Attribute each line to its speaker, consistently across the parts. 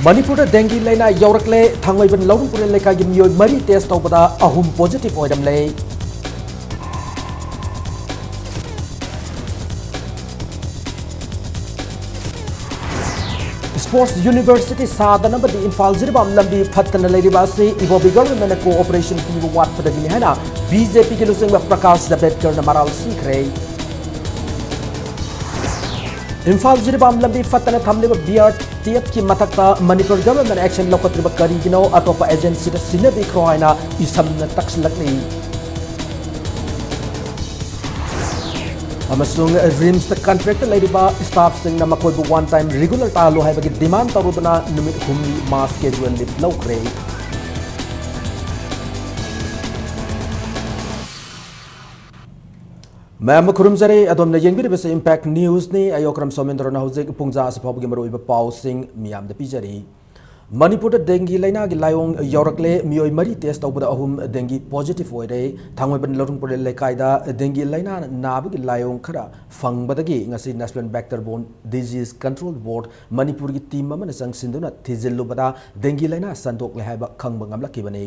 Speaker 1: Manipur dinghy लेना यौरकले थांगोइबन लौरुपुर लेकागी मियोय मरी टेस्ट तौबदा अहुम पॉजिटिव ओइरमले स्पोर्ट्स यूनिवर्सिटी सादनबदी इम्फाल जिरबाम लंबी फत्तन लेरिबासी इबोबी गवर्नमेंट कोऑपरेशन पीबो वाटपदगी हैना बीजेपी के लुसिंग प्रकाश जावड़ेकर न मराल सीखरे इम्फाल जिरबाम लंबी फत्तन थमलिब बीआरटीएफ की मथक्ता मणिपुर गवर्नमेंट एक्शन लौकत्रिब करिगिनो अतोपा एजेंसी द सिनबी ख्रोइना इसमन तक्सलकली अमसुंग रिम्स द कॉन्ट्रैक्ट लेरिबा स्टाफ सिंग न मकोइबु वन टाइम रेगुलर तालो हाइबगी डिमांड तरुदना नुमित हुमली मास कैजुअल लिप लौक्रे मैम खुरुमजरे अदोमने येंगिरिबसे इम्पैक्ट न्यूज ने अयोक्रम सोमेंद्रना हौजिक पुंजा असफाबगी मरोइबा पाउसिंग मियामद पिजरी मणिपुर डेंगी लेना की लायोंग यौरकले मियोय मरी टेस्ट तौबदा अहुम डेंगी पॉजिटिव ओइरे थांगोइबन लरुंगपुर लेकाइदा डेंगी लेना नाबगी लायोंग खरा फंगबदगी ngasi national vector borne disease control board Manipur की टीम अमन संगसिंदुना थिजिल्लुबदा डेंगी लेना संदोकले हाइबा खंगबा ngamlakibani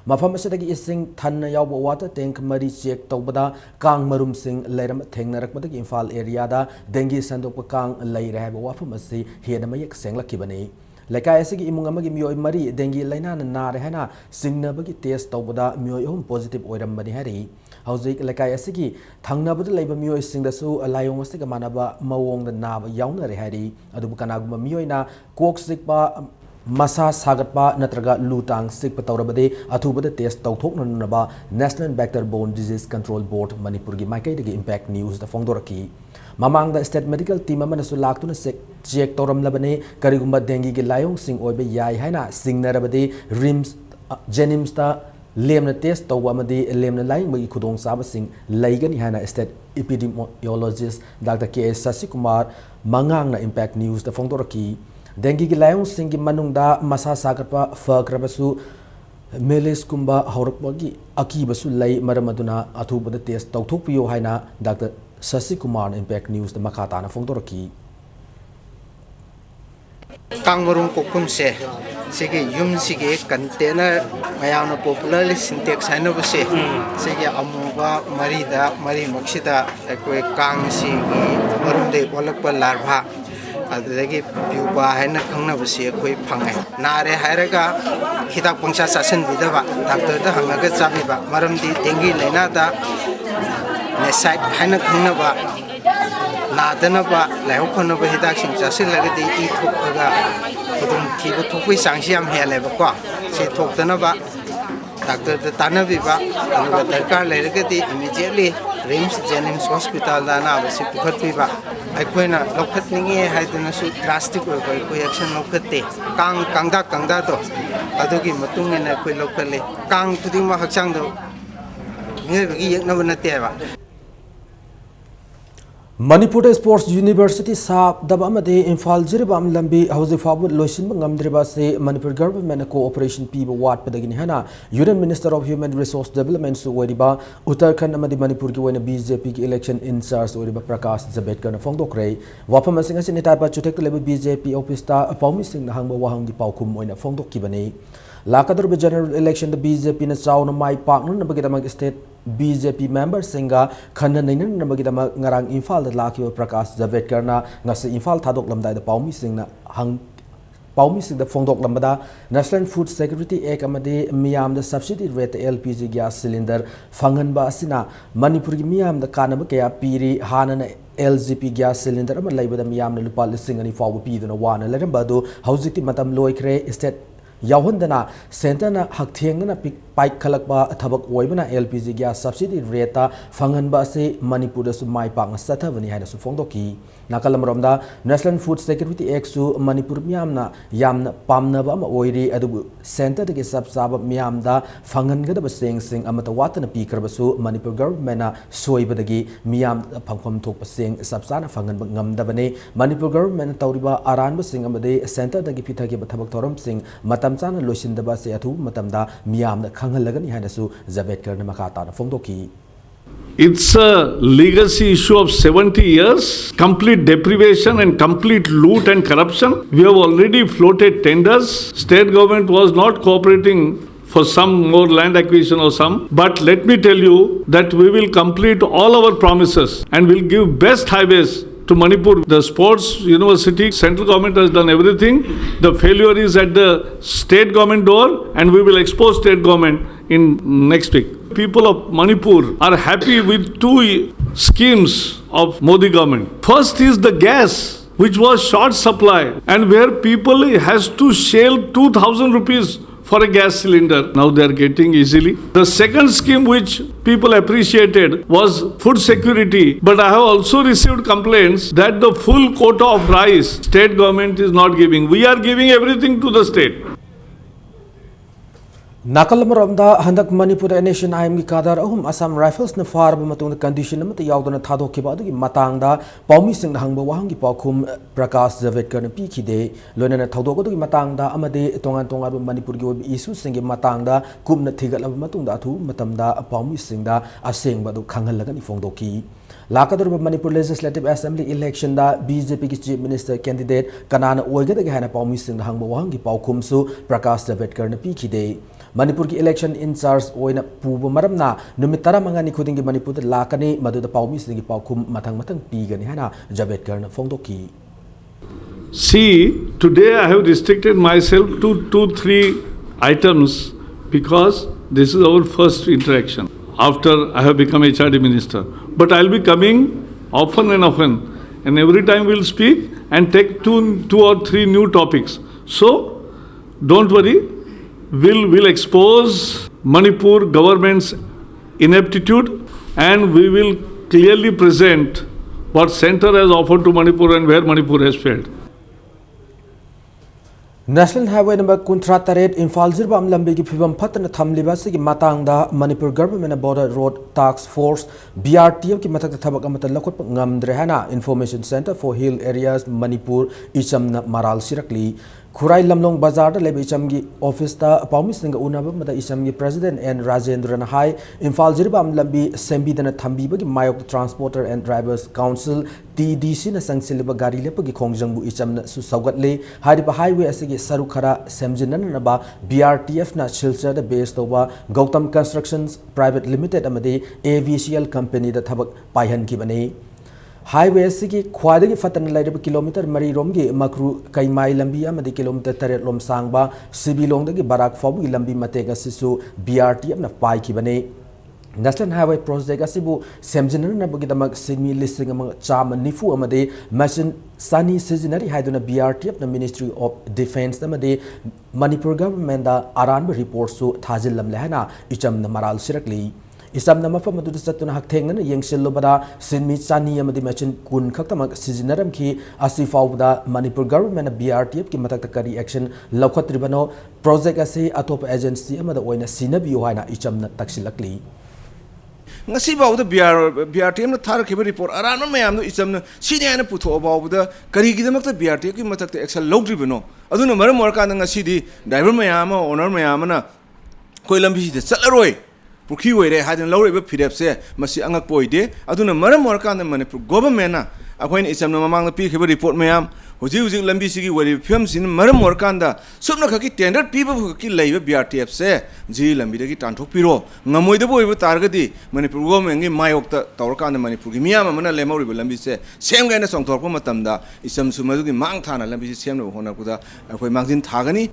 Speaker 1: मफम असिदगी इसिंग थन्न याव वाटर टैंक मरी चेक तौबदा कांग मरुम सिंग लेरम थेंगनरकबदगी इम्फाल एरियादा डेंगी संदोकपा कांग लेरे हाइबा वाफम असि हेन मयक सेंगलकिबani लेकाय असिगी इमुंग अमगी मियोय मरी डेंगी लेना नारे हैना सिंगनबगी टेस्ट तौबदा मियोय अहुम पॉजिटिव ओइरमबनी हारि हौजिक लेकाय असिगी थंगनबद लेबा मियोय सिंगदसु लायोंग असिगा मानबा मवोंग द नाब याउनरे हारि अदुबु कनागुम मियोयना कोक सिकपा मसा सागतपा नत्रगा लुटांग सिक तौरबदे अथुबद टेस्ट तौथोकननबा national vector borne disease control board Manipur की माइकैदगी इम्पैक्ट न्यूज द फोंदोरकी ममांग स्टेट मेडिकल टीम अमनसु लाक्तुना चेक तौरमलबने करिगुंबा डेंगी की लायोंग सिंग ओइबे याय हाइना सिंगनरबदे रिम्स जेनिम्स ता लेमना टेस्ट तौबा अमदि लेमना लाइंगबगी खुदोंग साबसिंग लैगनी हाइना state epidemiologist doctor K S Shashi Kumar मंगांगना इम्पैक्ट न्यूज द फोंदोरकी डेंगी की लायोंग सिंग की मनुंगदा मसा सागतपा फक्रबसु मेलेस कुंबा हौरकबगी अकीबसु लै मरम अदुना अथुबद टेस्ट तौथोकपियो हाइना doctor Shashi Kumar Impact News द मखाताना फोंदोरकी
Speaker 2: कांगमरुंग कोकुम से सिगे युम सिगे कंटेनर मयाना पॉपुलरली सिंटेक्स हाइनबसे सिगे अमुबा मरीदा मरी मक्सिदा अकोय कांग सिगी मरुंदे ओलकपा लार्भा अदुदगी प्यूपा हाइना खंगनबसे अकोय फंगे नारे हायरगा हिदाक पंचा सासन बिदबा डॉक्टर द हंगगा चाबिबा मरमदी डेंगी लेना दा नेसाइट हाइना खंगनबा नादनबा लाइहौखनबा हिदाक सिंग चासिलगदी इ थोकगा खुदुम थीबो थोकपै चांगसि याम हेलेबको से थोकतनबा डॉक्टर द तानबिबा अदुगा दरकार लेरगदी इमीडिएटली रिम्स जेनिम्स हॉस्पिटल दा नाबसि पुखतबिबा अखोइना लौखतनिंगे हाइदनसु ड्रास्टिक ओइबा कोई एक्शन लौखते कांगदा तो अदुगी मतुंगिना कोई लौखले कांग खुदिमा हक्चांग दो मियबगी यकनब नतेबा
Speaker 1: मणिपुर स्पोर्ट्स यूनिवर्सिटी साबदब अमदे इम्फाल जिरबाम लंबी हौजिफाबु लोइसिनब ngamdriba से मणिपुर गवर्नमेंट कोऑपरेशन पीबा वाटपदगिनी हैना union minister of human resource development सु ओइरिबा उत्तराखंड अमदि मणिपुर की ओइना बीजेपी की इलेक्शन इंचार्ज ओइरिबा प्रकाश जावड़ेकर न फोंदोकरे वाफम असिंग असि निताइपा चुटेक लेब बीजेपी ऑफिस ता पाउमी सिंग न हंगबा वाहंगी पाउखुम ओइना फोंदोकिबनी लाकदरब जनरल इलेक्शन द बीजेपी न चाउन माइ पाकनबगिदमक स्टेट बीजेपी मेंबर सिंगा खन्न नैननबगिदमक ngarang इम्फाल द लाखिब प्रकाश जावड़ेकर ना ngasi इम्फाल थादोकलमदाय द पाउमी सिंग न हंग पाउमी सिंग द फोंदोकलमदा नेशनल फूड सिक्योरिटी एक्ट अमदि मियाम द subsidy rate LPG gas cylinder फंगनबा असिना मणिपुर की मियाम द कानब कया पीरी हानन एलजीपी गैस सिलेंडर अम लैबद मियाम न लुपा लिसिंग अनि फाव पीदुना वाना लेरंबदु हौजिकति मतम लोइखरे स्टेट यावहंदना सेंटरना हकथेंगना पाइक खलकबा थबक ओइबना एलपीजी गैस सब्सिडी रेटा फंगनबा से मणिपुर सु माइ पांग सथबनी हाइना सु फोंदोकी नाकलमरोमदा नेशनल फूड सिक्योरिटी एक्ट सु मणिपुर मियामना यामना पामनबा अम ओइरी अदुबु सेंटर दगे सब साब मियामदा फंगनगदब सेंग अमत वातना पीखरबसु मणिपुर गवर्नमेंटना सोइबदगी मियाम फंगफम थोप सेंग सबसाना फंगनब ngamdabane मणिपुर गवर्नमेंट तौरिबा अरानब सिंग अमदे सेंटर दगे पिथगे थबक थोरम सिंग मतम चाना लोइसिंदबा से अथु मतमदा मियामना खंगलगनी हाइनसु जावड़ेकर न मखा ताना फोंदोकी
Speaker 3: It's a legacy issue of 70 years, complete deprivation and complete loot and corruption. We have already floated tenders. State government was not cooperating for some more land acquisition or some. But let me tell you that we will complete all our promises and will give best highways to Manipur. The sports university, central government has done everything. The failure is at the state government door, and we will expose state government in next week. People of Manipur are happy with two schemes of Modi government. First is the gas, which was short supply, and where people has to shell 2,000 rupees for a gas cylinder. Now they are getting easily. The second scheme which people appreciated was food security. But I have also received complaints that the full quota of rice state government is not giving. We are giving everything to the state.
Speaker 1: Nakal maramda handak Manipur nation IM kadar ahum Assam Rifles na far matung condition namata yaudana thado ke badu ki matangda paumi sing hangba wahangi pakhum Prakash Javadekar na pikide loina na thado ko ki matangda amade tongan tongan Manipur gi issue sing matangda kum na thigal matungda thu matamda paumi sing da aseng badu khangal laga ni fongdoki Lakador Manipur Legislative Assembly election da BJP ki Chief Minister candidate kanana oigada ge hana paumi sing hangba wahangi pakhum su Prakash Javadekar na pikide Manipur ki election in charge oina puba maramna numit tara mangani khuding ki Manipur da lakani maduda paumi sing ki paukum matang pigani hana Javadekar na fongdoki.
Speaker 3: See, today I have restricted myself to 2-3 items because this is our first interaction after I have become HRD minister. But I'll be coming often and every time we'll speak and take two or three new topics. So, don't worry. We'll expose Manipur government's ineptitude and we will clearly present what center has offered to Manipur and where Manipur has failed.
Speaker 1: National Highway number Kuntrataret Imphal Zirbam Lambi ki phibam phatna thamliba sigi matangda Manipur government border road task force BRTF ki mathak thabak amata lakhot ngamdre hana Information Center for Hill Areas Manipur ichamna maral sirakli Khurai Lamlong Bazar da lebe ichamgi office ta paumi singa unaba mata ichamgi President N Rajendra Nahai Imphal Zirbam Lambi sembi dana thambi bagi Mayok Transporter and Drivers Council TDC na sangsilba gari lepa gi khongjangbu ichamna su saugatle hariba highway asigi saru khara semjinan na ba BRTF na Silchar da base toba Gautam Constructions Private Limited amade AVCL company da thabak paihan ki bane Highway asigi khwadagi fatan lairaba kilometer mari romgi makru kaimai lambi amadi kilometer 8 lom sangba Sibilong dagi barak fobu lambi matega sisu BRTF na pai ki bane National Highway Project asibu semjinan na bugidamak simi listing among chama nifu amade machine sani seasonary haiduna BRTF na Ministry of Defense amade Manipur government da aranba report su thajil lam lehana icham na maral sirakli Isam na mafam madu satuna haktheng na yengsil lobada sinmi chani amadi machine kun khaktamak seasonary ki asifau da Manipur government na BRTF ki matak takari action lokhatribano project ase atop agency amada oina sinabi haina icham na taksilakli
Speaker 4: ngasi bawda BRTF na tharakhiba report aranma mayamno ichamna sini ana putho bawda karigidamakta BRTF ki matakta action logdribano aduna maram morkanda ngasi di driver mayama owner mayamana koi lambi de chalaroi pukhi oire hadan lawreba phirepse masi angak poide aduna maram morkanda Manipur government na akhoin ichamna mamangna pi khiba report mayam hoji lambi sigi wari film sin maram morkanda subna khaki tender piba ki leiba BRTF se ji lambi dagi tanthok piro ngamoida boiba targadi Manipur government ngi mayokta tawrkanda Manipur gi miyam amana lemawriba lambi se sem gaina songthorpa matamda isam sumadu gi mang thana lambi se semna hona kuda akhoi mangjin thagani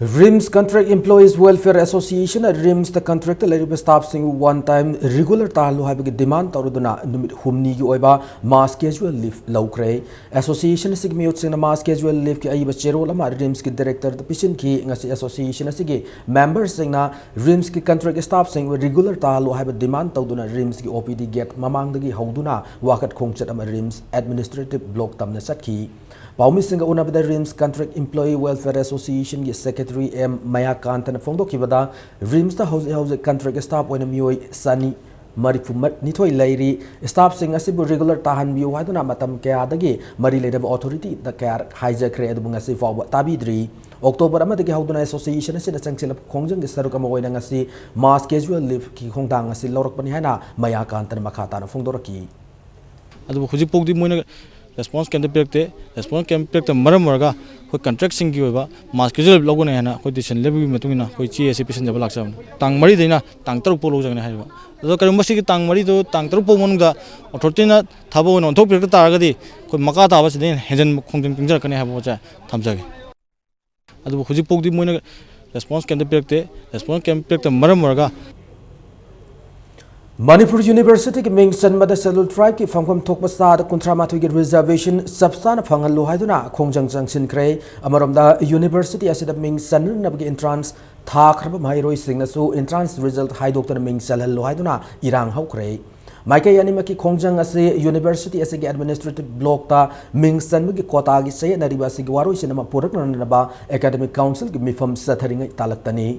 Speaker 1: RIMS Contract Employees Welfare Association RIMS the contract leriba staff sing one time regular talu habigi demand taruduna numit humni gi oiba mass casual leave laukre association sig miut sing mass casual leave ki aiba cherol ama RIMS ki director the pishin ki ngasi association asigi members sing na RIMS ki contract staff sing regular talu haba demand tawduna RIMS ki OPD gate mamang dagi hauduna wakat khongchat ama RIMS administrative block tamna satki Paumi Singa Unabada RIMS Contract Employee Welfare Association ki Secretary M Mayakanta na fongdokibada RIMS ta house contract staff oina mioi sani marifu nithoi lairi staff sing asibu regular tahan biu haduna matam kya dagi mari leader authority da kya hijack re adu ngasi fawba tabidri October amadagi hauduna association asina changchila khongjang gi saruk ama oina ngasi mass casual leave ki khongdang ngasi lawrakpani haina maya kantan makhata na phongdoraki
Speaker 5: adu huji pokdi moina response kan pekte response kan pekte maram marga hoi contract sing gi oba mass casual logo na hana hoi decision lebi matungina hoi chi ase patient jaba laksam tang mari deina tang taruk polo jagna haiba ado karim masi gi tang mari do tang taruk po monungda authority na thabo on thok pekte taragadi hoi maka ta ba sidin hejan khongjang tingjar kane habo cha thamjage adu huji pokdi moina response kan pekte maram marga
Speaker 1: Manipur University ki ming sanmada Salul tribe ki famkham thokpa sad kunthramathui ki reservation subsana phangallu haiduna khongjang jangsin kre amaromda university asida ming sanna nabgi entrance tha khraba mairoi singna su entrance result haidokta ming salhallu haiduna irang haukre Maikai anima ki khongjang ase university ase ki administrative block ta ming sanma ki kota gi say nariba si waroi sinama purak nanaba academic council ki mifam satharinga talaktani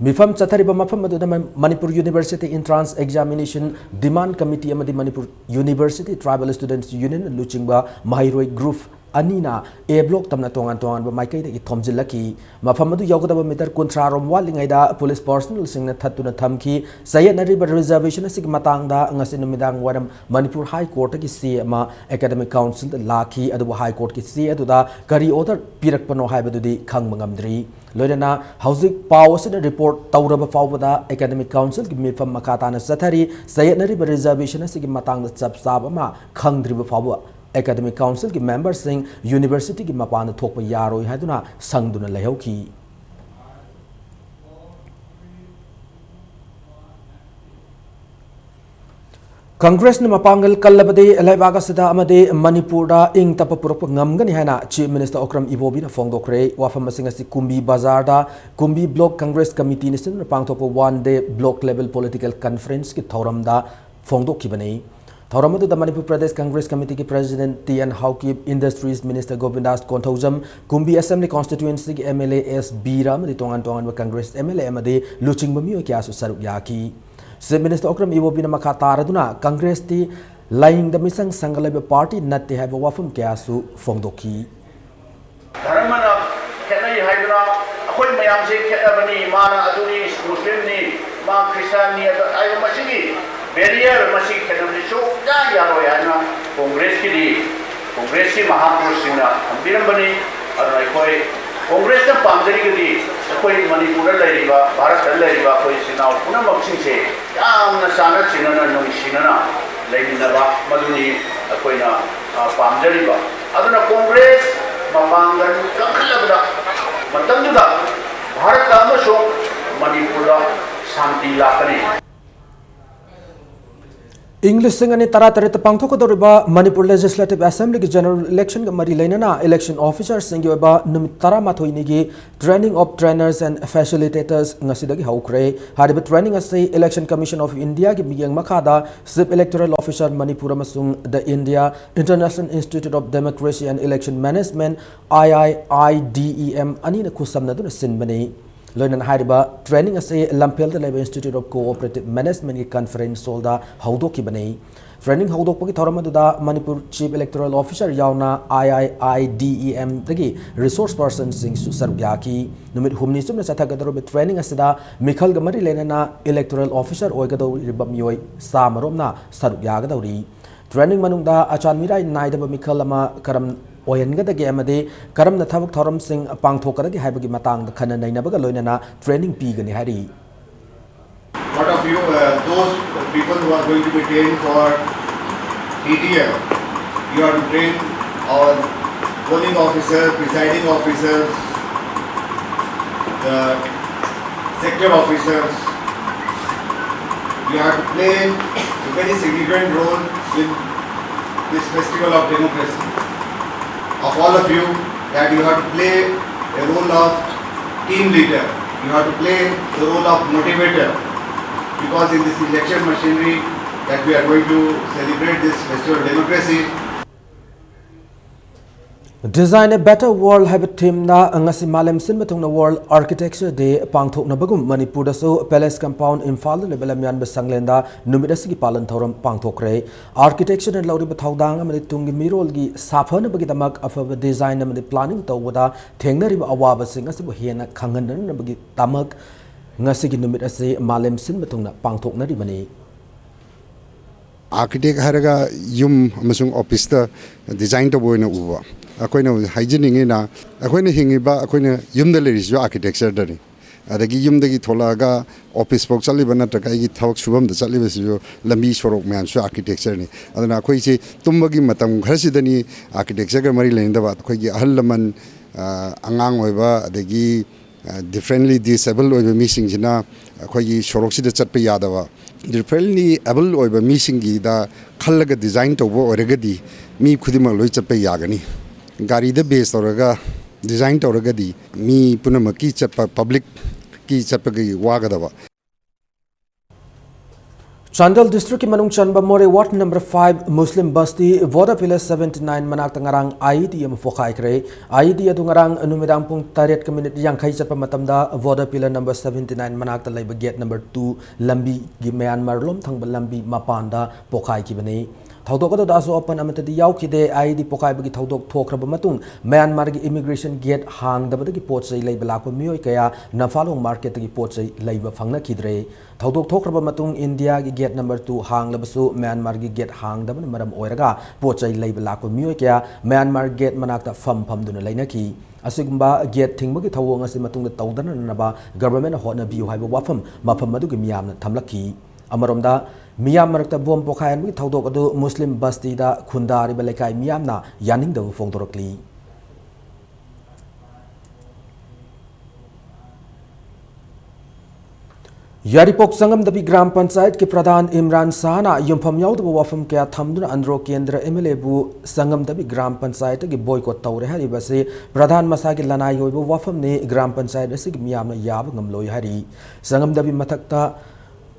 Speaker 1: Mifam Chathariba Mafam Manipur University Entrance Examination Demand Committee amadi Manipur University Tribal Students Union Luchingba Mahiroi Group Anina A block tamna tongan ba maikai de thomjilaki mafam adu yawgada meter kontrarom walingaida police personnel singna thatuna thamki sayanari ba reservation asig matangda ngasi numidang waram Manipur High Court ki C ama Academic Council laki adu High Court ki C adu da kari order pirakpano haibadudi khangmangamdri loidana hauzik power asida report tawraba fawbada Academic Council ki mifam makata na sathari sayanari ba reservation asig matangda chapsab ama khangdriba fawba Academic Council ki members sing university ki mapan thokpa yaroi haiduna sangduna lehauki Congress na mapangal kallabade laibaga sida amade Manipur da ing tapapurok ngamgani haina Chief Minister Okram Ibobi na phongdokre wafam masing asi Kumbi Bazar da Kumbi Block Congress Committee ni sin pangthokpa one day block level political conference ki thoram da phongdokibani Thoramadu the Manipur Pradesh Congress Committee ki President T.N. Haukip, Industries Minister Govindas Konthaujam, Kumbi Assembly Constituency ki MLA S. Biram, the Tongan Congress MLA Amade, Luching Bamio Kiasu Saruk Yaki. Chief Minister Okram Ibobi na makataraduna Congress ti lying the misang Sangalebe Party not to have a wafum Kiasu Fongdoki.
Speaker 6: Dharamana Kenai Hydra, Ahoy Mayamse Ketabani, Mana Aduni, Muslimni, Ma Christiani, Ayamashigi. Barrier masih kedam ni so ya royana Congress ki Mahapurush singna ambiram bani arai koi Congress na pamjari ki koi Manipur lai riba Bharat lai riba koi sinau puna maksing se amna sana sinana nong sinana lai dinaba maduni koi na pamjari ba aduna Congress mapangan kakhalabda matamduda Bharat ka maso Manipur da shanti lakani
Speaker 1: English singani tara pangthokadoriba Manipur Legislative Assembly ki general election ga mari lainana election officers singi ba numit tara mathoini gi training of trainers and facilitators ngasidagi haukre hariba training ase Election Commission of India ki bigeng makhada chief electoral officer Manipur amasung the India International Institute of Democracy and Election Management IIIDEM ani na khusamna duna sinbani Loinan hariba training ase Lampel the Institute of Cooperative Management ki conference solda haudoki bani training haudokpagi thoramadu Manipur Chief Electoral Officer yauna IIIDEM dagi resource person sing su sarugyaki numit humni sumna sathagadaro be training asida mikhal gamari lenana electoral officer oigado ribamyoi samaromna sarugyagadori training manungda achan mirai naidaba mikhal ama karam Oyangadagi amade karam na thabak thoram sing pangthokadagi haibagi matang da khana nainabaga loinana training pigani hari
Speaker 7: What of you those people who are going to be trained for ETL, you are to train our polling officers, presiding officers, sector officers. You have to play a very significant role in this festival of democracy. Of all of you, that you have to play a role of team leader, you have to play the role of motivator, because in this election machinery that we are going to celebrate this festival of democracy.
Speaker 1: Design a Better World have a team na angasi malem sin matong na World Architecture Day pangthok na bagum Manipur da so Palace Compound Imphal le belamyan be sanglenda numida sigi palan thoram pangthok re architecture na lauri bathaudang amani tungi mirol gi saphana bagi tamak afa design amani planning tawada thengnari ba awaba sing asibu hena khangan na bagi tamak ngasi gi numida se malem sin matong na pangthok na ri mani
Speaker 8: architect haraga yum amasung office ta design to boina uwa akoina hygienic na akoina hingiba akoina yum da leris architecture da ni adagi yum da gi tholaga office pok chali bana ta kai gi thawak subam da chali besu lambi sorok man su architecture ni adana akoi se tumbagi matam gharsi da ni architecture ga mari lein da ba akoi gi ahal laman angang oiba adagi differently disabled oiba missing jina akoi gi sorok si da chat pe yada ba differently able oiba missing gi da khallaga design to bo oragadi mi khudima loi chat pe yagani gari da base toraga design toraga di mi punamaki chatpa public ki chatpa gi wagadaba
Speaker 1: Chandal district ki manung chanba more ward number 5 Muslim basti voda pila 79 manak tangarang ID am fokai kre ID adu ngarang numidang pung taret ka minute yang khai chatpa matamda voda pila number 79 manak ta laiba gate number 2 lambi gi Myanmar lom thangba lambi mapanda pokai ki bani Thaudok da aso open amata di yaw kide ID pokai bagi thaudok thokraba matung Myanmar gi immigration gate hang da bagi pot sei laiba lakwa mioi kaya nafalong market gi pot sei laiba phangna kidre Thaudok thokraba matung India gi gate number 2 hang labasu Myanmar gi gate hang da maram oiraga pot sei laiba lakwa mioi kaya Myanmar gate manakta fam duna laina ki asigumba gate thingba gi thawong asi matung da tawdana naba government hotna biu haiba wafam mafam madu gi miyamna thamlaki amaromda Miyam marakta bom pokhayan mi thaudok adu Muslim basti da khundari balekai miyam na yaning da fongdorokli Yaripok Sangam Dabi Gram Panchayat ke Pradhan Imran Sana yumpham yaud ba wafam kya thamduna andro kendra MLA bu Sangam Dabi Gram Panchayat ge boycott tawre hari base Pradhan Masa ge lanai yoi bu wafam ne Gram Panchayat asig miyam na yab ngamloi hari Sangam Dabi mathakta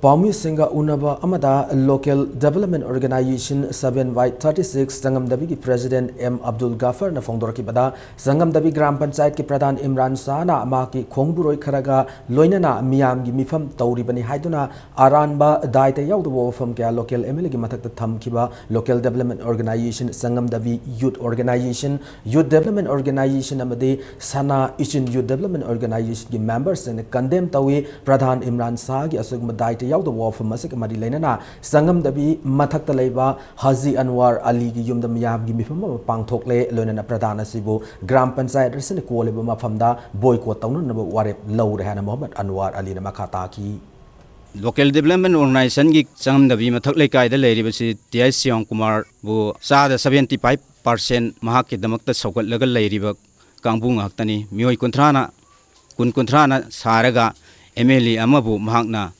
Speaker 1: Paumi Singa Unaba Amada Local Development Organization 7/36 Sangam Dabi ki President M. Abdul Ghaffar na Fongdor ki bada Sangam Dabi Gram Panchayat ki Pradhan Imran Sana ama ki Khongburoi Kharaga Loinana Miyam gi mifam Tauri bani haiduna Aranba Daita Yaudu Wofam kya Local MLA gi mathak tham kiba Local Development Organization Sangam Dabi Youth Organization Youth Development Organization amade Sana Ichin Youth Development Organization gi members and condemn tawi Pradhan Imran Sa gi asugma Daita yaud wafam masik mari lainana Sangam Dabi mathakta leiba Haji Anwar Ali gi yumda miyam gi mifam pangthok le loinana Pradhan asibu Gram Panchayat resene koleba mafamda boycott tawna na warep law rehana Muhammad Anwar Ali na makhata ki
Speaker 9: Local Development Organization gi Sangam Dabi mathak leikai da leiribasi TI Siong Kumar bu sada 75% mahak ki damakta saukat lagal leiriba kangbung haktani mioi kuntrana saraga MLA amabu mahakna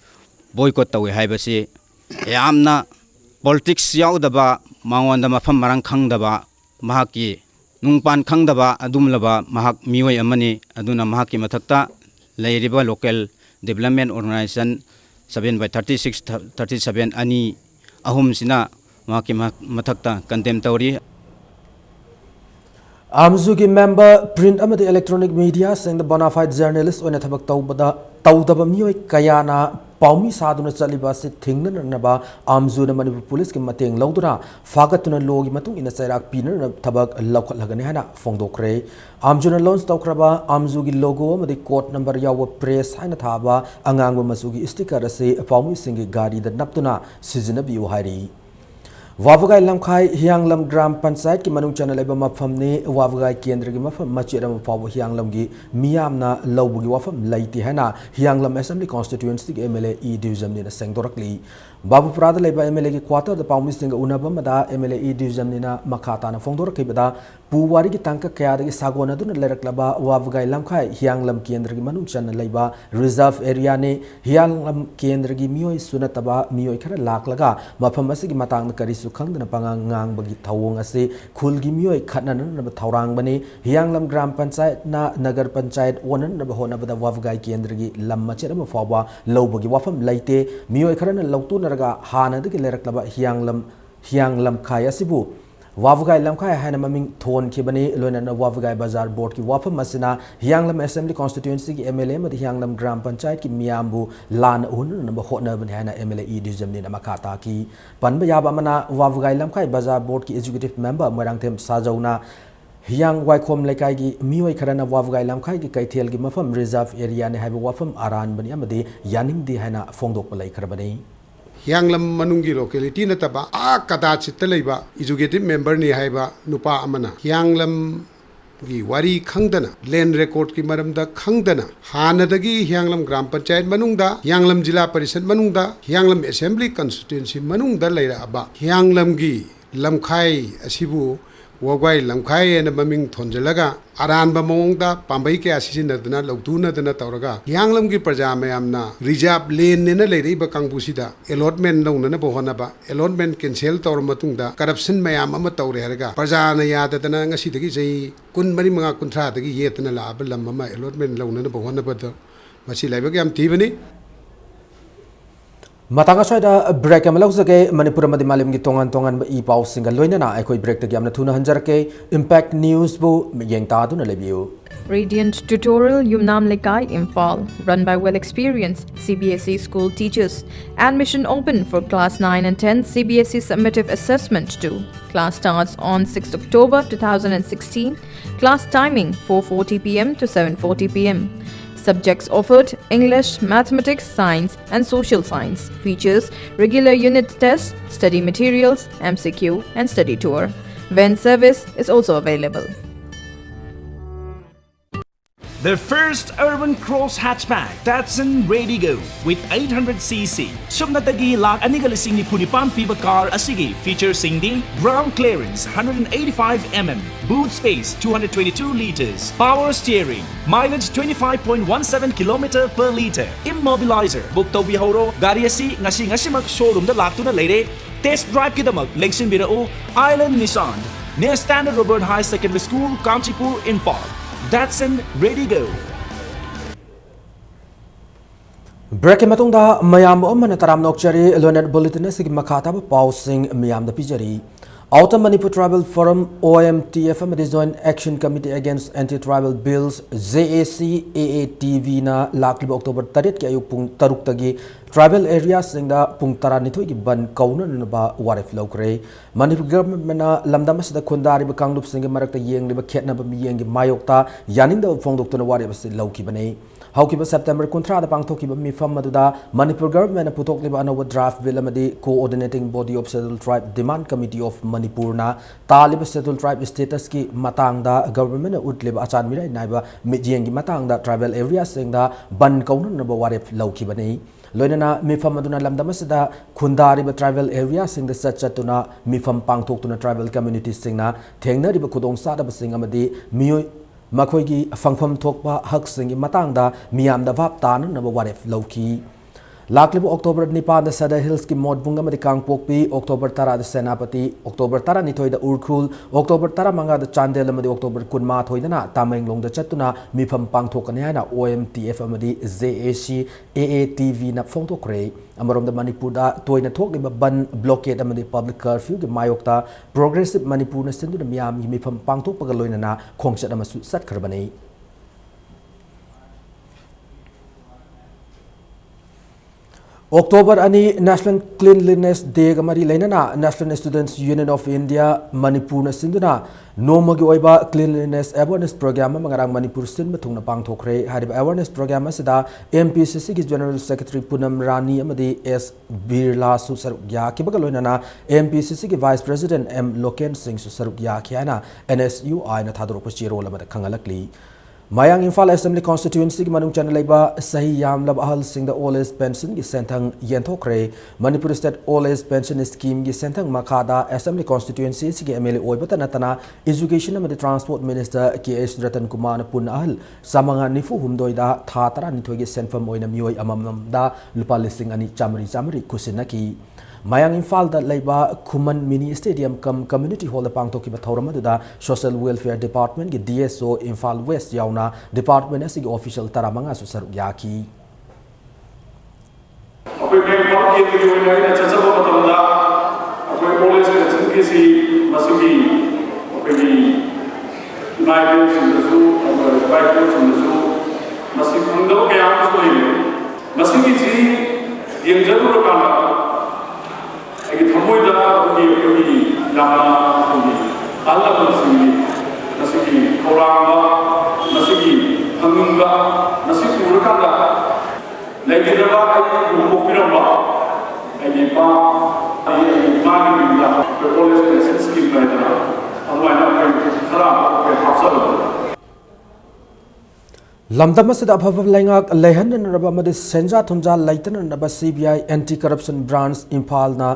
Speaker 9: boycott tawi haibasi yamna politics yaudaba mangonda mafam marang khangdaba mahaki nungpan khangdaba adumlaba mahak mioi amani aduna mahaki mathakta leiriba Local Development Organization 7/36 37 ani ahum sina mahaki mathakta condemn tawri
Speaker 1: Amzugi member print amadi electronic media sing the bona fide journalist on thabak tawdaba mioi kayana Paumi saduna chaliba se thingna naba Amzu na Manipur police ki mateng laudura fagatuna logi matung ina sairak piner thabak lokhat lagani hana fongdokre Amzu na launch tawkraba Amzu gi logo amadi code number yawa press haina thaba angangba masugi sticker ase Paumi singi gari da naptuna sizina biu hairi Wavugai Lamkhai Hianglam Gram Panchayat ki manung chana leba mafam ne Wavugai Kendra gi mafam machira mafawu Hianglam gi miyamna lawbugi wafam laiti hana Hianglam Assembly Constituency ki MLA E Division ni na sengdorakli Babu Prada leba MLA ki quarter da Paumi Singa unaba mada MLA E Division ni na makata na fongdorak bada puwari ki tangka kaya da ki sagona dun leraklaba Wavugai Lamkhai Hianglam Kendra gi manung chana leba reserve area ne Hianglam Kendra gi miyoi sunataba miyoi khara laklaga mafam asigi matang na kari Khangdana pangang bagi thawong ase khulgi mioi khatna na thawrang bani Hianglam Gram Panchayat na Nagar Panchayat onan na bahona bada Wavugai Kendra gi lamma chera fawa lawbagi wafam laite mioi kharana lawtu naraga hana de leraklaba Hianglam khaya sibu वावगाई लमखाई हाना ममिंग थोन खिबनी लोइना वावगाई बाजार board की वाफम मसिना हियांगलम assembly constituency की MLA मदि हियांगलम ग्राम पंचायत की मियामबु लान उन होटनबनि हाना MLA ई डिजमनि नमखाता की पनब याब अमना वावगाई लमखाई बाजार board की एग्जीक्यूटिव मेंबर मरांगथेम साजौना हियांग वाइखोम लेकाई की मियोय खरना वावगाई लमखाई की कैथेल की मफम रिजर्व एरिया ने हाइब वाफम आरान बनि अमदि यानिंग दि हाना फोंदोक पलाई खरबनि
Speaker 10: हियांगलम मनुंगी लोकेलिटी नतबा आ कदाचित लेबा एजुकेटिव मेंबर नि हाइबा नुपा अमना हियांगलम की वारी खंगदना लैंड रिकॉर्ड की मरमदा खंगदना हानदगी हियांगलम ग्राम पंचायत मनुंगदा हियांगलम जिला परिषद मनुंगदा हियांगलम असेंबली कॉन्स्टिट्यूएंसी मनुंगदा लेराबा हियांगलम की लमखाई असिबु वागवाई लमखाई एन ममिंग थोंजलगा अरानबा मओंगदा पांबई के आसिसिनदना लौदुनदना तौरगा हियांगलम की प्रजा मयामना रिजर्व लेन नेना लेरिबा कांगबुसिदा अलॉटमेंट लौनना बहोनबा अलॉटमेंट कैंसिल तौर मतुंगदा करप्शन मयाम अमा तौरे हरगा प्रजाना याददना ngasiदगी जई 25 30 दगी येतना लाब लम अमा अलॉटमेंट लौनना बहोनबा मसी लाइबग याम तीबनी
Speaker 1: मतंगा सोयदा ब्रेक अम लौजगे मणिपुर मदि मालिम की तोंगान तोंगान ई पाउ सिंगल लोइना अखोई ब्रेक तक यामना थुना हंजरके इंपैक्ट न्यूज़ बु येंगता दुना labio
Speaker 11: Radiant Tutorial Yumnam Lekai Imphal, run by well-experienced CBSE school teachers. Admission open for class 9 and 10 CBSE summative assessment 2. Class starts on 6 October 2016. Class timing 4:40 p.m. to 7:40 p.m. Subjects offered: English, Mathematics, Science and Social Science. Features: regular unit tests, study materials, MCQ and study tour. Van service is also available.
Speaker 12: The first urban cross hatchback, Datsun Radigo, with 800cc. Subnatagi lakh anigalising ni punipan piba car asigi features singdi ground clearance 185 mm, boot space 222 liters, power steering, mileage 25.17 km per liter, immobilizer. Bukto bihoro gari asi ngasi mak showroom da laktuna leire. Test drive kidamak lengsin birao Island Nissan near Standard Robert High Secondary School, Kanchipur, Imphal. Datsun Radigo.
Speaker 1: Break मतुंगदा मयाम अमन तराम नोकचरी लोनेट bulletin सिग मखाता पाउसिंग मियाम द पिजरी Outer Manipur Tribal Forum OMTF amadi Joint Action Committee Against Anti-Tribal Bills JAC-AATV na laklib October 3 ki ayuk pung taruk tagi tribal areas singda pung taranithoi ki ban kauna na ba warif laukre Manipur government na lamdam asida khundari ba kanglup singi marakta yeng liba khetna ba miyeng gi mayokta yaning da phongdok to na warif ase lauki banei Haukiba September kuntra da pangthokiba mifam maduda Manipur government na putokliba anawa draft bill amadi coordinating body of Settled Tribe Demand Committee of Manipur na taliba Settled Tribe status ki matang da government na utliba achan mirai naiba mijeng gi matang da tribal areas singda ban kauna na ba warif lauki bani loinana mifam maduna lamdam asida khundari ba tribal areas singda satchatuna mifam pangthok tuna tribal communities singna thengna riba khudong sa da basing amadi miyoi Makoigi Fangfam Tokpa Huxing Matanga Miam the Vaptan number warif Loki. Laklib October Nipan the Sada Hills ki Mod Bunga Madikang Pokpi, October Tara the Senapati, October Tara Nitoi the Urkul, October Tara Manga the Chandela Madi October Kunma Toidana, Tamang Long the Chatuna, Mifam Pangtokaniana, OMTF Amadi, ZAC, AATV na Photocray, Amarom the Manipur Toina Toki Ban blockade Amadi public curfew, the Mayokta, Progressive Manipur Sindu the Miam, Mifam Pangtopagaloina, Kongshat Amasu Sat Karbani. October ani National Cleanliness Day gamari lainana National Students Union of India Manipur na sinduna nomagi oiba cleanliness awareness program mangarang Manipur sin mathungna pangthokre hariba awareness program asida MPCC ki General Secretary Punam Rani amadi S Birla su sarugya kibaga loinana MPCC ki Vice President M Loken Singh su sarugya khiana NSUI na thadro pachiro lamada khangalakli Mayang Imphal Assembly Constituency ki manung channel laiba sahi yam lab ahal sing the old age pension ki senthang yenthokre Manipur State Old Age Pension Scheme ki senthang makhada Assembly Constituency ki MLA oibata natana Education and Transport Minister K.S. Ratan Kumar pun ahal samanga nifu humdoida tha tara nithoi ki senfam oina mioi amamam da lupa lising ani chamri kusinaki Mayang Imphal da laiba Kuman Mini Stadium kam Community Hall pangthoki ba thawram da Social Welfare Department ki DSO Imphal West yauna department asigi official taramanga su saruk yaki
Speaker 13: Apoi memang kita juga ada cacat matamda
Speaker 3: ꯑꯩꯈꯣꯏ old age ꯄꯦꯟꯁꯟꯒꯤꯁꯤ ꯃꯁꯤꯒꯤ ꯑꯩꯈꯣꯏꯒꯤ ꯏꯃꯥ ꯏꯕꯦꯜꯁꯤꯡꯗꯁꯨ ꯃꯁꯤ ꯐꯪꯗꯕ ꯀꯌꯥ ꯑꯃꯁꯨ ꯂꯩꯔꯤ ꯃꯁꯤꯒꯤꯁꯤ ꯌꯦꯡꯖꯔꯨꯔꯀꯥꯟꯗ ꯑꯩꯒꯤ ꯊꯃꯣꯏꯗ ꯑꯩꯈꯣꯏꯒꯤ ꯌꯥꯝꯅ ꯑꯩꯈꯣꯏꯒꯤ ꯑꯍꯜ ꯂꯃꯟꯁꯤꯡꯒꯤ ꯃꯁꯤꯒꯤ ꯈꯧꯔꯥꯡꯕ ꯃꯁꯤꯒꯤ ꯍꯪꯅꯤꯡꯕ ꯃꯁꯤ ꯎꯔꯀꯥꯟꯗ ꯂꯩꯈꯤꯗꯕ ꯑꯩꯕꯨ ꯄꯣꯛꯄꯤꯔꯝꯕ ꯑꯩꯒꯤ ꯏꯃꯥꯒꯤ ꯃꯤꯡꯗ ꯑꯩꯈꯣꯏ ꯑꯣꯜ ꯑꯦꯖ ꯄꯦꯟꯁꯟ ꯁ꯭ꯀꯤꯝ ꯍꯥꯏꯗꯅ ꯑꯗꯨꯃꯥꯏꯅ ꯑꯩꯈꯣꯏ ꯈꯔ ꯑꯩꯈꯣꯏ ꯍꯥꯞꯆꯕꯅꯤ
Speaker 1: ꯂꯝꯗꯝ ꯑꯁꯤꯗ ꯑꯐꯕ ꯂꯩꯉꯥꯛ ꯂꯩꯍꯟꯅꯅꯕ ꯑꯃꯗꯤ ꯁꯦꯟꯖꯥ ꯊꯨꯝꯖꯥ ꯂꯩꯇꯅꯅꯕ CBI ꯑꯦꯟꯇꯤ ꯀꯔꯞꯁꯟ ꯕ꯭ꯔꯥꯟꯆ ꯏꯝꯐꯥꯜꯅ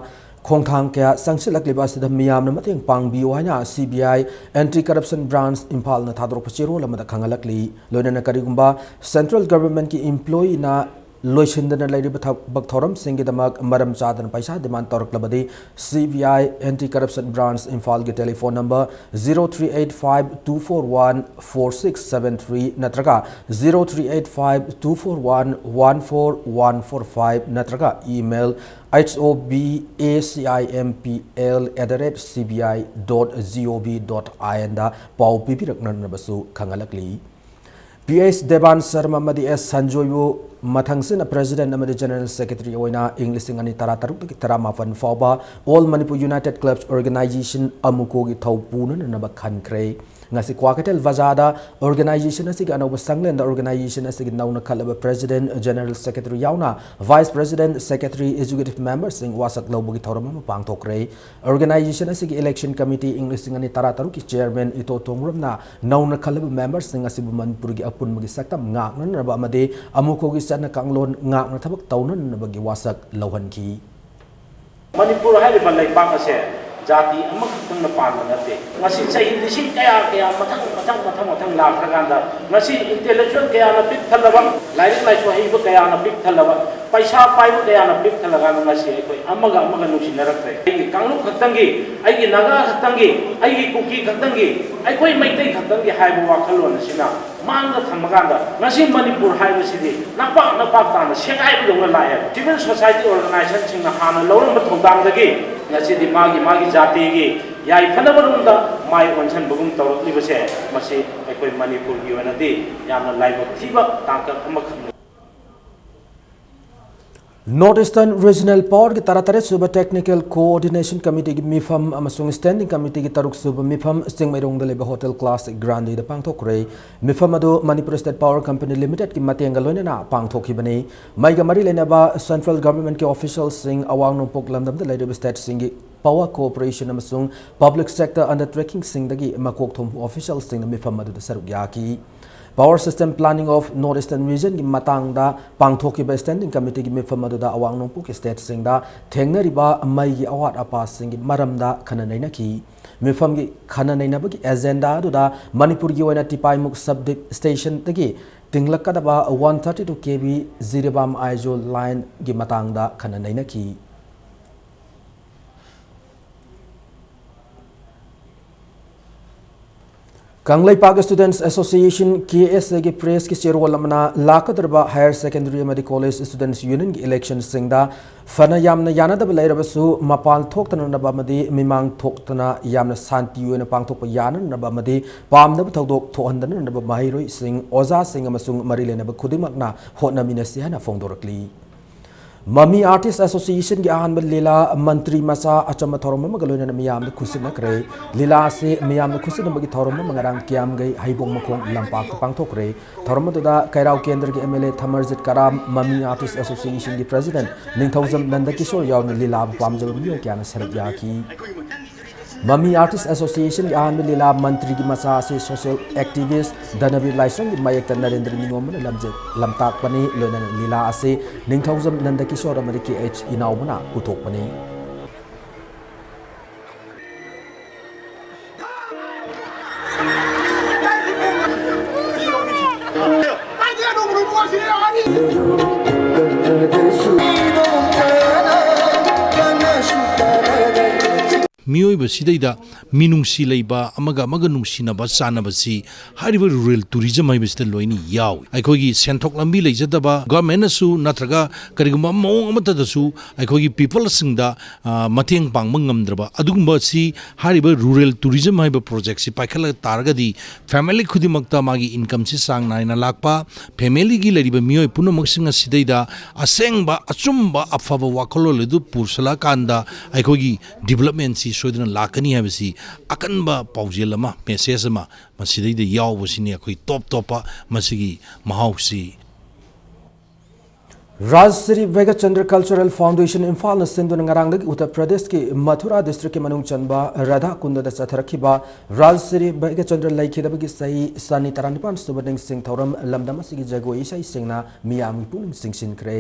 Speaker 1: ꯈꯣꯡꯊꯥꯡ ꯀꯌꯥ ꯆꯪꯁꯤꯜꯂꯛꯂꯤꯕ ꯑꯁꯤꯗ ꯃꯤꯌꯥꯝꯅ ꯃꯇꯦꯡ ꯄꯥꯡꯕꯤꯌꯨ ꯍꯥꯏꯅ CBI ꯑꯦꯟꯇꯤ ꯀꯔꯞꯁꯟ ꯕ꯭ꯔꯥꯟꯆ ꯏꯝꯐꯥꯜꯅ ꯊꯥꯗꯣꯔꯛꯄ ꯆꯦꯔꯣꯜ ꯑꯃꯗ ꯈꯪꯍꯜꯂꯛꯂꯤ ꯂꯣꯏꯅꯅ ꯀꯔꯤꯒꯨꯝꯕ ꯁꯦꯟꯇ꯭ꯔꯦꯜ ꯒꯚꯔꯟꯃꯦꯟꯠꯀꯤ ꯏꯝꯄ꯭ꯂꯣꯌꯤꯅ ꯂꯣꯏꯁꯤꯟꯗꯅ ꯂꯩꯔꯤꯕ ꯊꯕꯛ ꯊꯧꯔꯝꯁꯤꯡꯒꯤꯗꯃꯛ ꯃꯔꯝ ꯆꯥꯗꯅ ꯄꯩꯁꯥ ꯗꯤꯃꯥꯟ ꯇꯧꯔꯛꯂꯕꯗꯤ CBI ꯑꯦꯟꯇꯤ ꯀꯔꯞꯁꯟ ꯕ꯭ꯔꯥꯟꯆ ꯏꯝꯐꯥꯜꯒꯤ ꯇꯦꯂꯤꯐꯣꯟ नंबर 0385241473 नत्रगा 038524114145 नत्रगा ईमेल hobicampl@cbi.gov.in दा पाउ पिबिरकननबसु खंगलकली PS Devan Sharma Madi S Sanjoyu Mathangsin President Amadi General Secretary Oina English Ani Tara Taruk Tara Mafan Fauba All Manipur United Clubs Organization Amuko gi Thaupu Naba Khankre ngasi Kwakatel Vazada Organization asig anoba Sanglen Organization asig nauna khalaba President General Secretary Yauna Vice President Secretary Executive Member Sing Wasak Lobugi Thorama Pangthokre Organization asig Election Committee English Ani Tara Taruk Chairman Ito Tongramna nauna khalaba members sing asibu Manipur gi apun magi saktam ngaknan naba amade amuko gi sana kanglon ngakna thabak taunan nabagi wasak lauhanki
Speaker 6: Manipur haliba leibak ase जाति अमखतंग पान नते ngasi chahi disi kaya kaya mathang lakraganda ngasi intellectual kaya na pik thalaba lairik laisu hi bu kaya na pik thalaba paisa pai bu kaya na pik thalaga ngasi koi amaga nusi narakre ai kanglu khatangi ai naga khatangi ai kuki khatangi ai koi maitai khatangi haibu wakhalon sina mangda thamaganda ngasi manipur haibu sidi napa ta na sengai bu dong la ya civil society organization sing hana lawram thongdang dagi ngasi di magi जाति की याई फनबरुंदा माई वंशन बगुम तौरक्लिबसे मसे अखोय मणिपुर की वनदी यामना लाइबक थीबा तांकक अमख
Speaker 1: North Eastern Regional Power की तरह सुबह technical coordination committee की मिफम अमसुंग standing committee की तरुक सुबह मिफम सिंगमैरोंग दलेब होटल क्लास ग्रांडी द पांगथोकरे मिफम अदो Manipur state power company limited की मतेंग लोइनना पांगथोखिबने माइगा मरी लेनबा सेंट्रल गवर्नमेंट के ऑफिशियल सिंग अवांग नोपोक लमदम द लेरिब स्टेट सिंग पावर कोऑपरेशन अमसुंग पब्लिक सेक्टर अंडरटेकिंग सिंग दगी मकोक थोम ऑफिशियल सिंग मिफम अदो सरुक याकी Power System Planning of North Eastern Region की matangda pangthokiba standing committee की मिफम अदुदा अवांग नोंगपू की स्टेट सिंगदा थेंगनरिबा मई की अवाट अपा सिंग की मरमदा खननैना की मिफम की खननैनाबा की एजेंडा अदुदा मणिपुर की ओइना टिपाइमुक सब स्टेशन तगी तिंगलकदबा 132 kV जिरिबाम आइजोल लाइन की matangda खननैना की Kanglaipak Students Association KSA की प्रेस की चेयरवल अमना लाकदरबा हायर सेकेंडरी अमदी कॉलेज स्टूडेंट्स यूनियन की इलेक्शन सिंगदा फना यामना यानादब लैरबसु मपाल थोक्तननबा मदी मिमांग थोक्तना यामना शांति ओइना पांगथोकपा याननबा मदी पामदब थौदोक थोहंदननबा माहिरोइ सिंग ओजा सिंग अमसुंग मरी लेनबा खुदिमकना होटनमिनसी हाना फोंदोरकली Mami Artist Association की अहम लीला मंत्री मसा अचम थौरम गलोन मियाम खुसिनक्रे लीला से मियाम खुसिनबगी थौरम मंगरांग कियाम गई हाइबोंग मखोंग लंपाक पांगथोकरे थौरम दुदा कैराव केंद्र के MLA थमरजित कराम ममी आर्टिस्ट एसोसिएशन की प्रेसिडेंट निंगथौजम नंदकिशोर यावना लीला पामजब मियो क्याना सरक याकी Mami Artist Association की अहम लीला मंत्री की मसा से सोशल एक्टिविस्ट धनवीर लाइसंग की मायक नरेंद्र निंगोम लमताक पनी लोन लीला से निंगथौजम नंदकिशोर अमरी के एच इनाउबना पुथोक पनी
Speaker 13: मियोइबसिदैदा मिनुंसी लेबा अमगा अमगा नुंसीनबा चानबसी हारिबा रूरल टूरिज्म हाइबसिदा लोइनी याव अखोगी सेंथोक लंबी लेजदबा गवर्नमेंटसु नत्रगा करिगुमा मौंग अमतदसु अखोगी people सिंगदा मतेंग पांगबा ngamdraba adugumba si hariba rural tourism haiba project si paikhala targadi family khudimakta magi income si sang naina lakpa family gi leriba mioi punamak singa sidaida asengba achumba afaba wakholo ledu pursala kanda aikogi development si soidana lakani habisi akanba paujelama message ma masidaida yawbasini akoi top masigi mahausi
Speaker 1: Rajashree वेगचंद्र cultural foundation Imphal सिंधु नंगरांग उत्तर प्रदेश की Mathura district के मनुंग चंबा राधा कुंड चथरखिबा राजश्री वेगचंद्र लैखिदबगी सही सनी तरानिपान सुबनिंग सिंह थौरम लमदम असगी जगोई सही सिंगना Miami पुनिंग सिंगसिनख्रे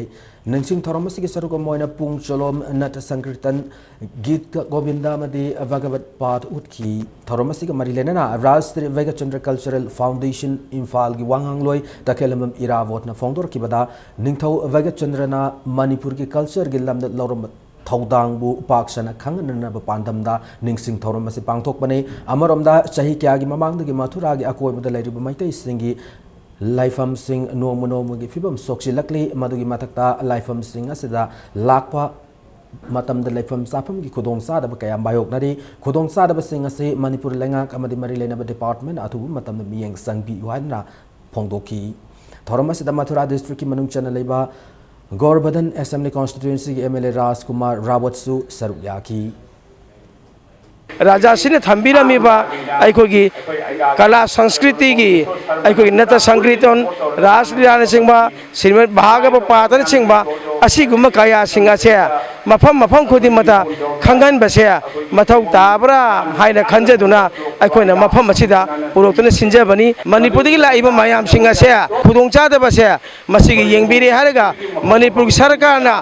Speaker 1: नंसिंग थौरम असगी सरुक मोयना पुंग चलोम नट संकीर्तन गीत गोविंदा मदि भगवत पाठ उठकी थौरम असगी मरिलेना राजश्री वेगचंद्र कल्चरल फाउंडेशन इम्फाल की वांगलोय तखेलम इरावोटना फोंदोर किबदा निंगथौ वेगचंद्रना मणिपुर की कल्चर की लमद लौरम थौदांगबु पाक्सना खंगननब पांदमदा निंगसिंग थौरम असे पांगथोकबने अमरमदा चाही क्यागी ममांगदगी मथुरागी अकोयबदा लैरिब मैतै सिंगी लाइफम सिंह नोमनोमगी फिबम सोक्सिलकली मदुगी मथक्ता लाइफम सिंह असिदा लाकपा मतमद लाइफम साफम की खुदोंग सादब कया मायोकनरी खुदोंग सादब सिंह असे मणिपुर लेंगाक अमदि मरि लेनब डिपार्टमेंट अथुबु मतमद मियेंग संगबि युहानना फोंदोकी थौरम असिदा मथुरा डिस्ट्रिक्ट की मनुंग चना लेबा गौरबधन असेंबली कॉन्स्टिट्यूएंसी की एमएलए राजकुमार रावतसु सरुक याकी
Speaker 14: राजासिने थंबिरमिबा अखोगी कला संस्कृति की अखोगी नत संकीर्तन रासलीला सिंबा श्रीमद भागवत पाठन सिंबा असिगुम कया सिंगासे मफम मफम खुदिमता खंगन बसे मथौ ताबरा हाइना खंजदुना अखोइना मफम असिदा पुरोक्तन सिंजबनी मणिपुर की लाइब मयाम सिंगासे खुदोंचादबसे मसिगी येंबिरे हारगा मणिपुर सरकारना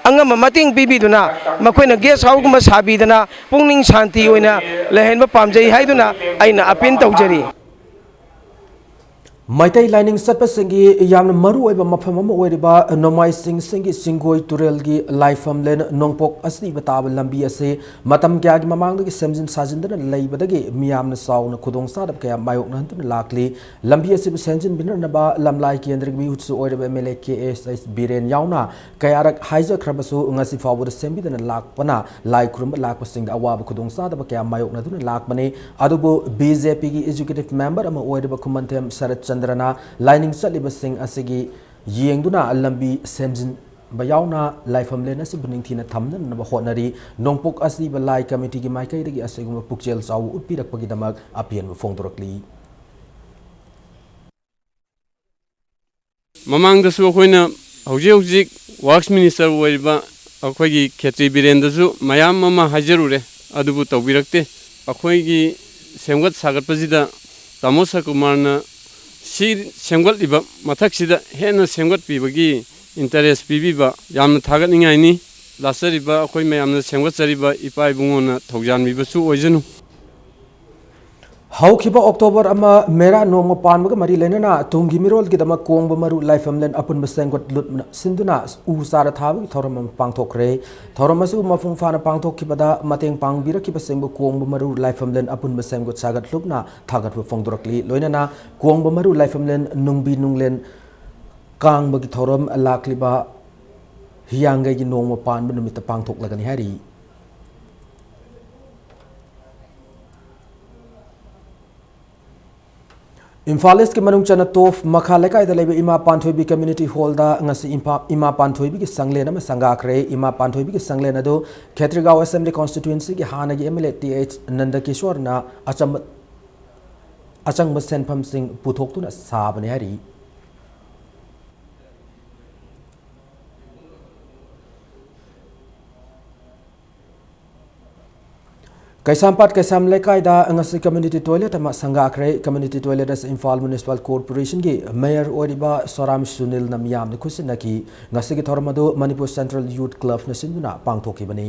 Speaker 14: अंगम मतिंग पीबीदुना मखोइना गेस्ट हाउसगुम साबीदना पुंगनिंग शांति ओइना लहेनबा पामजै हाइदुना अइना अपील तौजरी
Speaker 1: मैतै लाइनिंग सत्पसिंगी यामन मरु ओइबा मफम अमा ओइरिबा नोमाई सिंगी सिंगोई तुरेल की लाइफम लेन नोंपोक असली बताब लंबी असे मतम क्यागी ममांगदगी सेमजिन साजिंदना लैबदगी मियामन साउना खुदोंग सादब कया मायोकना हंतुना लाकली लंबी असिब Syngene बिनरनबा लमलाई केंद्रगी बिहुत्सु ओइरिबा MLA KS Biren याउना कयारक हाइजख्रबसु ngasi फावबद सेंबिदना लाकपना लाई खुरुम लाकपसिंग अवाब खुदोंग सादब कया मायोकना दुना लाकमने अदुबो बीजेपी की एजुकेटिव मेंबर अमा ओइरिबा खुमंथेम शरद चंद्रना लाइनिंग चलिबसिंग असिगी येंगदुना लंबी सेमजिन बयाउना लाइफम लेन असि बुनिंगथिना थमननब होनरी नोंपोक असि बलाई कमिटी की माइकैदगी असिगुम पुक्चेल चाउ उत्पिरकपगिदमक अपियन फोंदोरकली
Speaker 15: ममांगदसु अखोइना हौजिक वर्क्स मिनिस्टर ओइबा अखोइगी खेत्री बिरेंदसु मयाम ममा हाजरुरे अदुबु तौबिरक्ते अखोइगी सेमगत सागतपजिदा तामोसा कुमारना सी सेमगत मथक्सिदा हेन सेमगत पीबगी इंटरेस्ट पीबीबा यामना थागतनिंगाइनी लासरिबा अखोइ मयामना सेमगतचरिबा इपा इबुंगोना थौजानबिबसु ओइजनु
Speaker 1: हौखिबा अक्टोबर अमा मेरा नोंग पानबग मरी लेनना तुंगी मिरोल गिदमा कोंग मरु लाइफम लेन अपुन बसेंगत लुटना सिंधुना उ सारा थाबगी थौरम पांगथोखरे थौरम असु मफुंग फाना पांगथोखिबदा मतेंग पांगबिरखिबा सेंगबु कोंग मरु लाइफम लेन अपुन बसेंगत सागत लुपना थागत फोंदोरकली लोइनना कोंग मरु लाइफम लेन नुंगबी नुंगलेन कांगबगी थौरम लाखलिबा हियांगे gi nong pan bu numit pangthok lagani hari Imphal East के मनुंग चना तोफ मखा लेकाय द लेबे इमा पांथोइबी कम्युनिटी हॉल दा ngasi इमा पांथोइबी की संगलेन म संगाखरे इमा पांथोइबी की संगलेन अदो खेत्रीगांव असेंबली कॉन्स्टिट्यूएंसी की हानगी एमएलए टीएच नंदकिशोर ना अचंग सेनफम सिंह पुथोक्तुना साबने हरी कैसामपाट कैसाम लेकायदा ngasi community toilet ama sangakhre community toilet as Imphal municipal corporation gi mayor oriba Soram Sunil namyam ni khusinaki ngasi gi thormadu Manipur Central Youth Club na sinduna pangthoki bani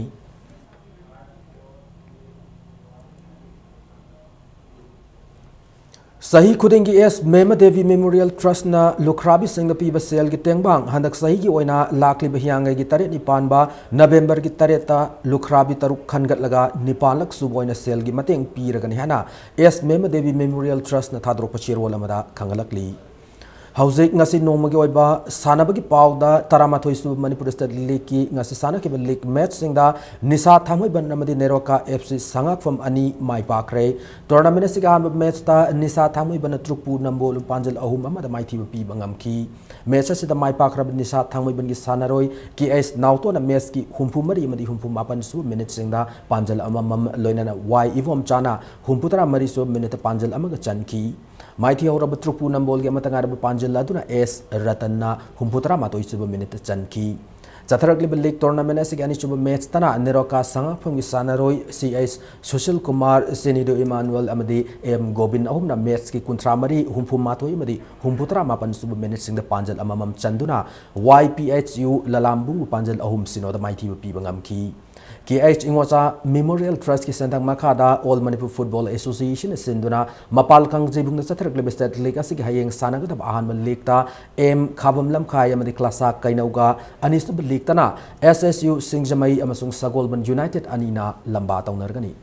Speaker 1: सही खुदिंगी S मेमा देवी memorial trust ना लुखराबी सिंह पीब cell की तेंगबांग हंदक सही की ओइना लाखलिब हियांगे की तरेत निपानबा नवंबर की तरेता लुखराबी तरुक खनगतलगा निपालक सुबोइना cell की मतेंग पीरगनी हाना एस मेमा देवी मेमोरियल ट्रस्ट ना थाद्रोप चिरोल अमदा खंगलकली हौजिक ngasi nongmagi oiba sanabagi pawda taramatoi su manipur state league ki ngasi sanakib league match singda nisa thamoi ban namadi neroka fc sangak from ani mai pakre tournament siga han match ta nisa thamoi ban trukpu nambol panjal ahum amada mai thi pi bangam ki match sida mai pakra nisa thamoi ban gi sanaroi ki es nauto na match ki humpu mari amadi humpu mapan su minute singda panjal amam loinana y ivom chana humpu tara mari su minute panjal amaga chanki माइथी हौरब ट्रुपू नंबोल के मतंगारब पांजल अदुना एस रतन्ना हुंपुतरा मातोई सुब मिनिट चनकी चथरकलिब लीग टूर्नामेंट असिग अनि सुब मैच तना निरोका संगफम की सानरोई सीएस सुशील कुमार सेनिडो इमानुअल अमदी एम गोबिन अहुमना मैच की कुंथ्रा मरी हुंफु मातोई मदी हुंपुतरा मापन सुब मिनिट सिंग पांजल अममम चंदुना YPHU ललामबु पांजल अहुम सिनोद माइथी पीबंगम की KH इंगोचा मेमोरियल ट्रस्ट की संदंग मखादा ऑल मणिपुर फुटबॉल एसोसिएशन सिंधुना मपाल कंगजेबुंग चथरकलिब स्टेट लीग असि हयेंग सानगदब अहानब लीग ता एम खाबम लमखाय अमदी क्लासा कैनौगा अनिसब लीग तना SSU सिंगजमई अमसुंग सगोलबन यूनाइटेड अनिना लंबा तौनरगनी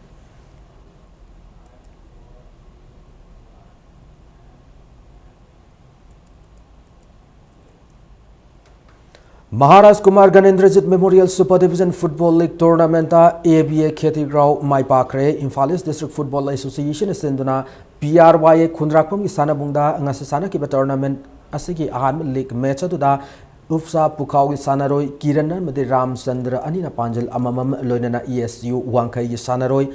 Speaker 1: Maharaj Kumar Ganendrajit memorial super division football league tournament ABA खेतीग्राव माई पाखरे Imphal east district football association सिंधुना PRY खुंद्राकपम की सानबुंगदा ngasi सानकिब टूर्नामेंट असigi अहान लीग मैच अदुदा उपसा पुखाव की सानरोई किरण मदे रामचंद्र अनिना पांजल अममम लोइनना ESU वांखै की सानरोई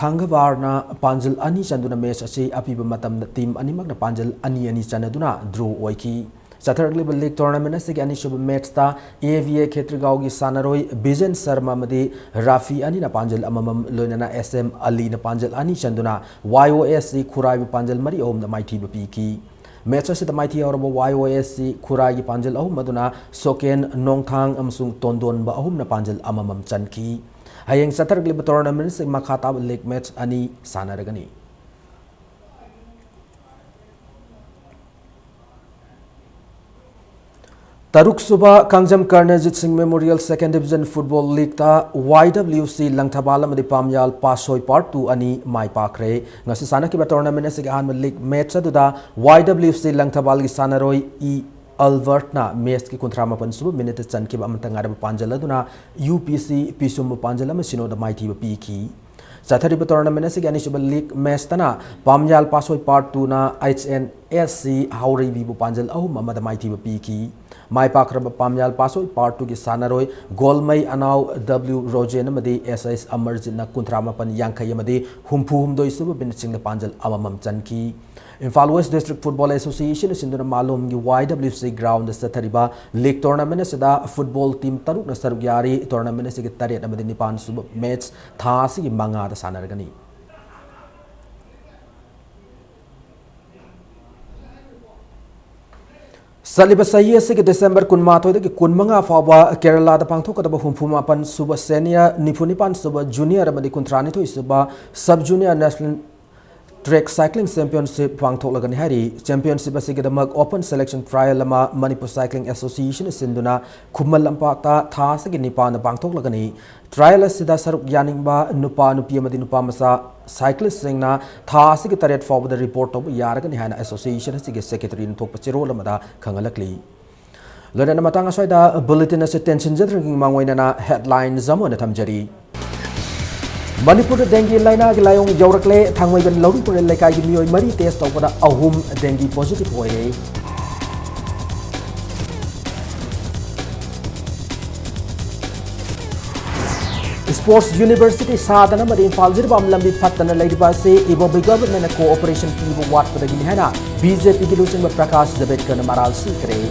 Speaker 1: थांगबारना पांजल अनि चंदुना मैच असि अपिब मतम टीम अनिमकना पांजल अनि अनि चनदुना ड्रॉ ओइकी चथरकलिब लीग टूर्नामेंट से अनिशुब मैच ता AVA खेत्रगांव की सानरोई बिजन शर्मा मदी राफी अनि ना पांजल अममम लोइनना SM अली ना पांजल अनि चंदुना YOSC खुराई पांजल मरी ओम द माइथी बपी की मैच से द माइथी और YOSC खुराई पांजल अहुम मदुना सोकेन नोंगथांग अमसुंग तोंदोन ब अहुम ना पांजल अममम चनकी हयेंग चथरकलिब टूर्नामेंट से मखाता लीग मैच अनि सानरगनी तरुक सुबह Kangjam Karnajit Singh memorial second division football league ता YWC लंगथबाल अमदी पामयाल पासोई पार्ट 2 अनि माई पाखरे ngasi सानकिब टूर्नामेंट से अहान लीग मैच अदुदा YWC लंगथबाल की सानरोई E अल्बर्टना मैच की कुंथ्रा मापन सुब मिनिट चनकिब अमतंगारब पांजल अदुना UPC पिसुम पांजल अम सिनोद माइथी पीकी चथरिब टूर्नामेंट से अनिशुब लीग मैच तना पामयाल पासोई पार्ट 2 ना HNSC हाउरेबी पांजल अहुम अमद माइथी पीकी माई पाखरब पामयाल पासोई पार्ट 2 की सानरोई गोलमई अनाव W रोजेन मदी SS अमरजित कुंथ्रा मापन यांखै मदी हुंफु हुमदोई सुब बिनसिंग पांजल अममम चनकी Imphal west district football association सिंधुना मालूम की YWC ग्राउंड चथरिबा लीग टूर्नामेंट से फुटबॉल टीम तरुक सरुक यारी टूर्नामेंट से तरेट अमदी निपान सुब मैच था की मंगा सानरगनी सलिब सही से डिसेंबर 19 की 15 फावा केरला पांथोकदब हुंफुमापन सुब सीनियर निफुनिपान सुब जूनियर अमदी 19 सुब sub junior national track cycling championship पांथोकलगनी हारी चैंपियनशिप असिगदमक ओपन सिलेक्शन ट्रायल अमा मणिपुर साइक्लिंग एसोसिएशन सिंधुना खुम्मल लंपाक्ता था सगी निपान पांथोकलगनी ट्रायल असिदा सरुक यानिंगबा नुपा नुपी अमदी नुपा मसा साइक्लिस्ट सिंगना था सगी तरेट फावद रिपोर्ट तब यारगनी हाना एसोसिएशन असिगे सेक्रेटरी नथोक चिरोल अमदा खंगलकली लोनना मतंग असोइदा बुलेटिन असे टेंशन जद्रंगिंग मांगोइना हेडलाइन जमोन थमजरी मणिपुर डेंगी लाइना की लायोंग यौरकले थांगमैगन लौरुपुर लेकाई की मियोय मरी टेस्ट तौबदा अहुम डेंगी पॉजिटिव होइरे स्पोर्ट्स यूनिवर्सिटी साधन मदि इम्फाल जिरबाम लंबी फत्तन लेरिबा से इबोबी गवर्नमेंट कोऑपरेशन पीबो वाटपदगी हैना बीजेपी की लुचिंग प्रकाश जावड़ेकर मराल सीखरे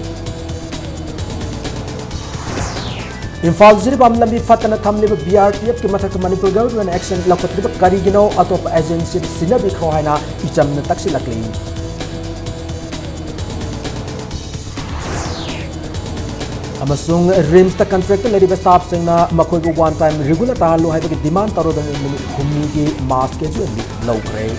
Speaker 1: इम्फाल जिरबाम लंबी फत्तन थमलिब BRTF की मथक मणिपुर गवर्नमेंट एक्शन लखत्रिब करिगिनो अतोप एजेंसी सिनबि खो हैना इचमन तक्सिलकली अमसुंग रिम्स ता कंट्रैक्ट लेरिबा स्टाफ सिंगना मखोइबु वन टाइम रेगुलर तालो हाइबगी डिमांड तरोदन हुम्मी की मास के जो लौखरे